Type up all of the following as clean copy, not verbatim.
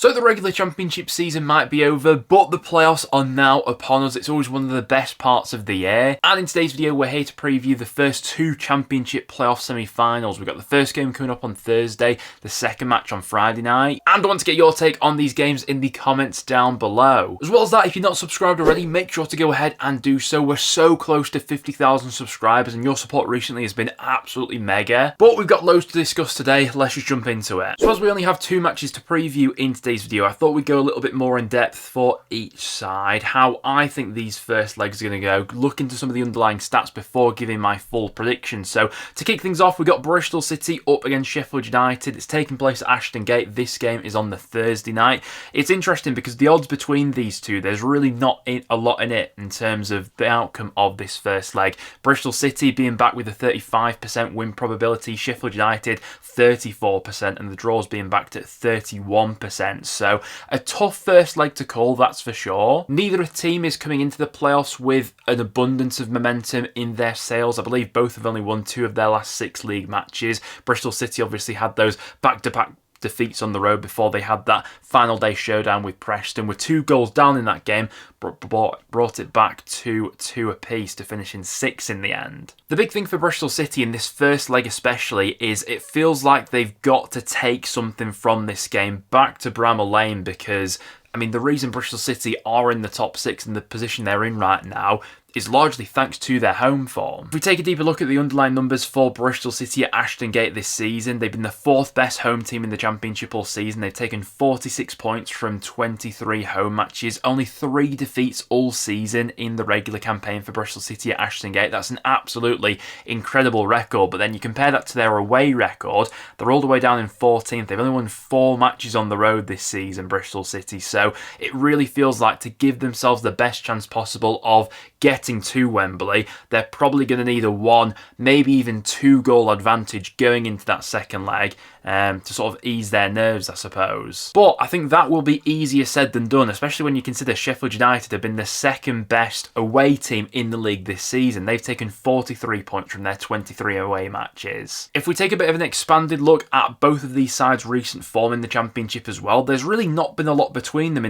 So the regular championship season might be over, but the playoffs are now upon us. It's always one of the best parts of the year. And in today's video, we're here to preview the first two championship playoff semi-finals. We've got the first game coming up on Thursday, the second match on Friday night. And I want to get your take on these games in the comments down below. As well as that, if you're not subscribed already, make sure to go ahead and do so. We're so close to 50,000 subscribers and your support recently has been absolutely mega. But we've got loads to discuss today. Let's just jump into it. So as we only have two matches to preview in today's video, I thought we'd go a little bit more in depth for each side, how I think these first legs are going to go, look into some of the underlying stats before giving my full prediction. So to kick things off, we've got Bristol City up against Sheffield United. It's taking place at Ashton Gate. This game is on the Thursday night. It's interesting because the odds between these two, there's really not a lot in it in terms of the outcome of this first leg. Bristol City being back with a 35% win probability, Sheffield United 34%, and the draws being backed at 31%. So a tough first leg to call, that's for sure. Neither team is coming into the playoffs with an abundance of momentum in their sails. I believe both have only won 2 of their last 6 league matches. Bristol City obviously had those back-to-back defeats on the road before they had that final day showdown with Preston, with 2 goals down in that game, brought it back to 2 apiece to finish in 6 in the end. The big thing for Bristol City in this first leg especially is it feels like they've got to take something from this game back to Bramall Lane, because I mean, the reason Bristol City are in the top 6 in the position they're in right now is largely thanks to their home form. If we take a deeper look at the underlying numbers for Bristol City at Ashton Gate this season, they've been the 4th best home team in the Championship all season. They've taken 46 points from 23 home matches, only 3 defeats all season in the regular campaign for Bristol City at Ashton Gate. That's an absolutely incredible record, but then you compare that to their away record, they're all the way down in 14th. They've only won 4 matches on the road this season, Bristol City, so it really feels like to give themselves the best chance possible of getting to Wembley, they're probably going to need a 1, maybe even 2 goal advantage going into that second leg to sort of ease their nerves, I suppose. But I think that will be easier said than done, especially when you consider Sheffield United have been the 2nd best away team in the league this season. They've taken 43 points from their 23 away matches. If we take a bit of an expanded look at both of these sides' recent form in the Championship as well, there's really not been a lot between them.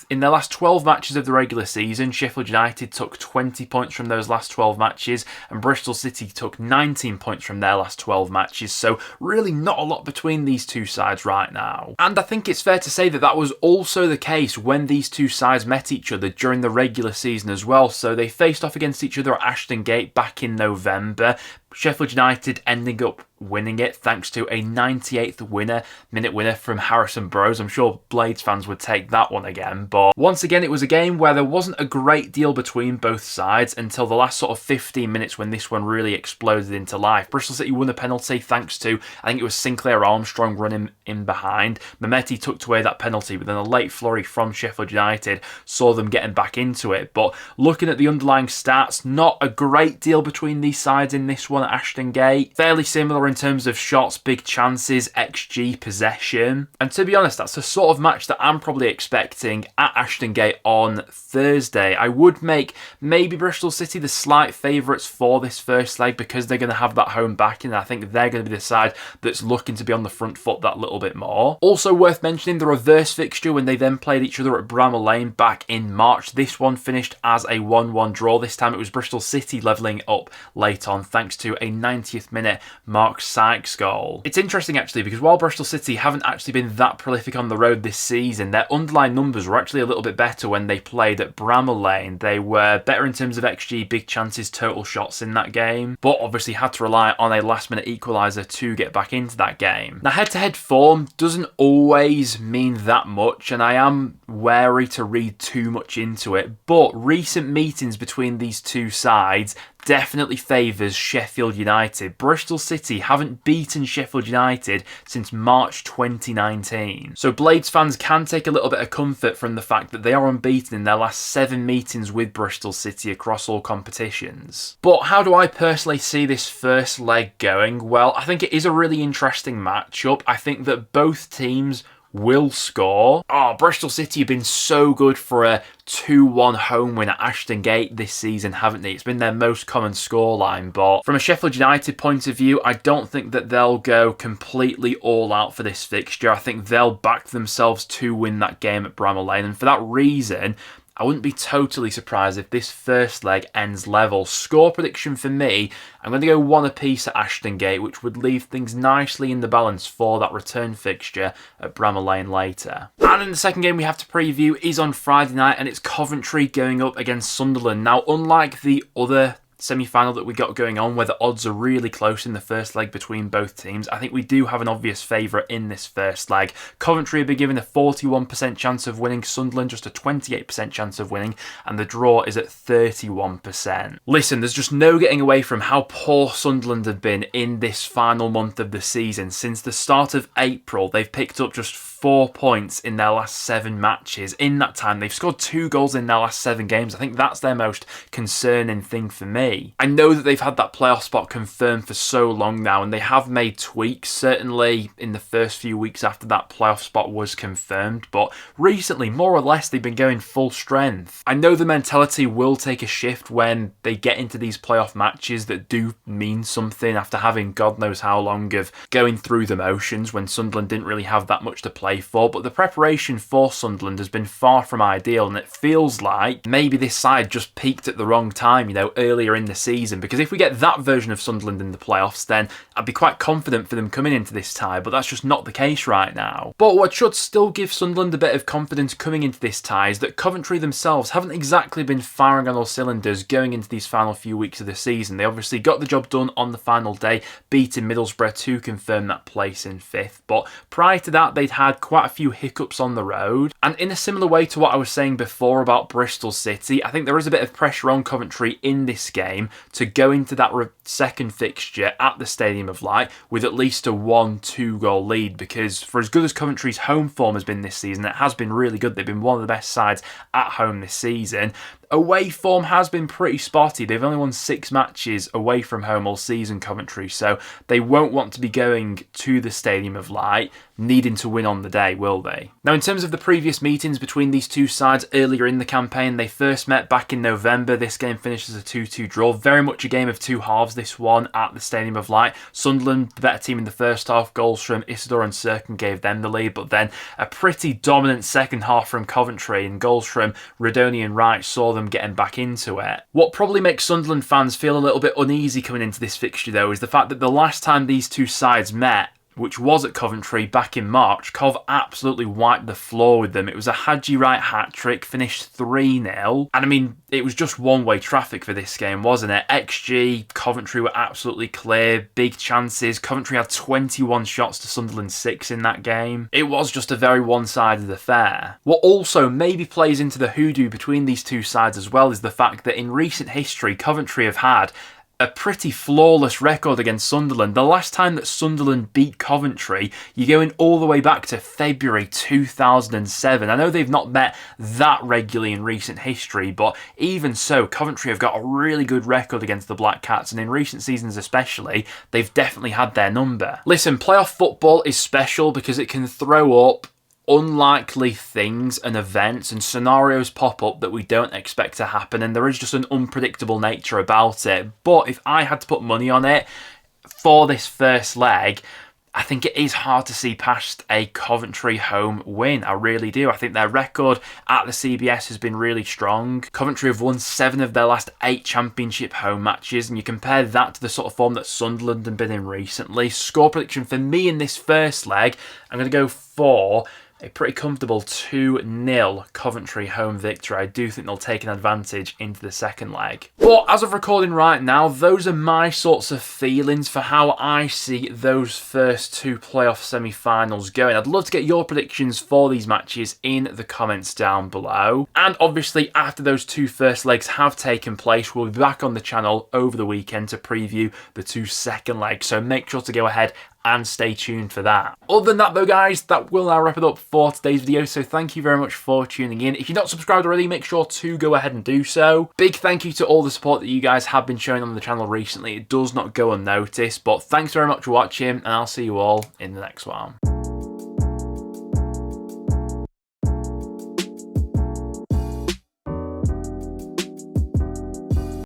In their last 12 matches of the regular season, Sheffield United took 20 points from those last 12 matches, and Bristol City took 19 points from their last 12 matches. So really not a lot between these two sides right now. And I think it's fair to say that that was also the case when these two sides met each other during the regular season as well. So they faced off against each other at Ashton Gate back in November. Sheffield United ending up winning it thanks to a 98th minute winner from Harrison Burrows. I'm sure Blades fans would take that one again, but once again it was a game where there wasn't a great deal between both sides until the last sort of 15 minutes when this one really exploded into life. Bristol City won a penalty thanks to, I think it was Sinclair Armstrong running in behind. Mehmeti tucked away that penalty, but then a late flurry from Sheffield United saw them getting back into it. But looking at the underlying stats, not a great deal between these sides in this one at Ashton Gate. Fairly similar in terms of shots, big chances, XG, possession. And to be honest, that's the sort of match that I'm probably expecting at Ashton Gate on Thursday. I would make maybe Bristol City the slight favourites for this first leg because they're going to have that home backing, and I think they're going to be the side that's looking to be on the front foot that little bit more. Also worth mentioning the reverse fixture when they then played each other at Bramall Lane back in March. This one finished as a 1-1 draw. This time it was Bristol City levelling up late on thanks to a 90th minute Mark Sykes goal. It's interesting actually because while Bristol City haven't actually been that prolific on the road this season, their underlying numbers were actually a little bit better when they played at Bramall Lane. They were better in terms of XG, big chances, total shots in that game, but obviously had to rely on a last minute equaliser to get back into that game. Now head-to-head form doesn't always mean that much, and I am wary to read too much into it, but recent meetings between these two sides definitely favours Sheffield United. Bristol City haven't beaten Sheffield United since March 2019. So Blades fans can take a little bit of comfort from the fact that they are unbeaten in their last 7 meetings with Bristol City across all competitions. But how do I personally see this first leg going? Well, I think it is a really interesting matchup. I think that both teams will score. Oh, Bristol City have been so good for a 2-1 home win at Ashton Gate this season, haven't they? It's been their most common scoreline, but from a Sheffield United point of view, I don't think that they'll go completely all out for this fixture. I think they'll back themselves to win that game at Bramall Lane, and for that reason, I wouldn't be totally surprised if this first leg ends level. Score prediction for me, I'm going to go 1 apiece at Ashton Gate, which would leave things nicely in the balance for that return fixture at Bramall Lane later. And in the second game we have to preview is on Friday night, and it's Coventry going up against Sunderland. Now, unlike the other semi-final that we got going on, where the odds are really close in the first leg between both teams, I think we do have an obvious favourite in this first leg. Coventry have been given a 41% chance of winning, Sunderland just a 28% chance of winning, and the draw is at 31%. Listen, there's just no getting away from how poor Sunderland have been in this final month of the season. Since the start of April, they've picked up just 4 points in their last 7 matches. In that time, they've scored 2 goals in their last 7 games. I think that's their most concerning thing for me. I know that they've had that playoff spot confirmed for so long now, and they have made tweaks, certainly in the first few weeks after that playoff spot was confirmed, but recently, more or less, they've been going full strength. I know the mentality will take a shift when they get into these playoff matches that do mean something after having God knows how long of going through the motions when Sunderland didn't really have that much to play for, but the preparation for Sunderland has been far from ideal, and it feels like maybe this side just peaked at the wrong time, you know, earlier in the season, because if we get that version of Sunderland in the playoffs, then I'd be quite confident for them coming into this tie, but that's just not the case right now. But what should still give Sunderland a bit of confidence coming into this tie is that Coventry themselves haven't exactly been firing on all cylinders going into these final few weeks of the season. They obviously got the job done on the final day, beating Middlesbrough to confirm that place in 5th, but prior to that they'd had quite a few hiccups on the road, and in a similar way to what I was saying before about Bristol City, I think there is a bit of pressure on Coventry in this game to go into that second fixture at the Stadium of Light with at least a 1-2 goal lead, because for as good as Coventry's home form has been this season, it has been really good. They've been one of the best sides at home this season. Away form has been pretty spotty. They've only won 6 matches away from home all season, Coventry, so they won't want to be going to the Stadium of Light needing to win on the day, will they? Now, in terms of the previous meetings between these two sides earlier in the campaign, they first met back in November. This game finished as a 2-2 draw. Very much a game of two halves, this one, at the Stadium of Light. Sunderland, the better team in the first half. Goals from Isidore and Sirkin gave them the lead, but then a pretty dominant second half from Coventry, and goals from Radoni and Wright saw them getting back into it. What probably makes Sunderland fans feel a little bit uneasy coming into this fixture, though, is the fact that the last time these two sides met, which was at Coventry back in March, Cov absolutely wiped the floor with them. It was a Hadji Wright hat-trick, finished 3-0. And I mean, it was just one-way traffic for this game, wasn't it? XG, Coventry were absolutely clear, big chances. Coventry had 21 shots to Sunderland's 6 in that game. It was just a very one-sided affair. What also maybe plays into the hoodoo between these two sides as well is the fact that in recent history, Coventry have had a pretty flawless record against Sunderland. The last time that Sunderland beat Coventry, you're going all the way back to February 2007. I know they've not met that regularly in recent history, but even so, Coventry have got a really good record against the Black Cats, and in recent seasons especially, they've definitely had their number. Listen, playoff football is special because it can throw up unlikely things and events and scenarios pop up that we don't expect to happen, and there is just an unpredictable nature about it. But if I had to put money on it for this first leg, I think it is hard to see past a Coventry home win. I really do. I think their record at the CBS has been really strong. Coventry have won 7 of their last 8 championship home matches, and you compare that to the sort of form that Sunderland have been in recently. Score prediction for me in this first leg, I'm going to go for a pretty comfortable 2-0 Coventry home victory. I do think they'll take an advantage into the second leg. But as of recording right now, those are my sorts of feelings for how I see those first 2 playoff semi-finals going. I'd love to get your predictions for these matches in the comments down below. And obviously, after those 2 first legs have taken place, we'll be back on the channel over the weekend to preview the 2 second legs. So make sure to go ahead and stay tuned for that. Other than that though, guys, that will now wrap it up for today's video, so thank you very much for tuning in. If you're not subscribed already, make sure to go ahead and do so. Big thank you to all the support that you guys have been showing on the channel recently. It does not go unnoticed, but thanks very much for watching, and I'll see you all in the next one.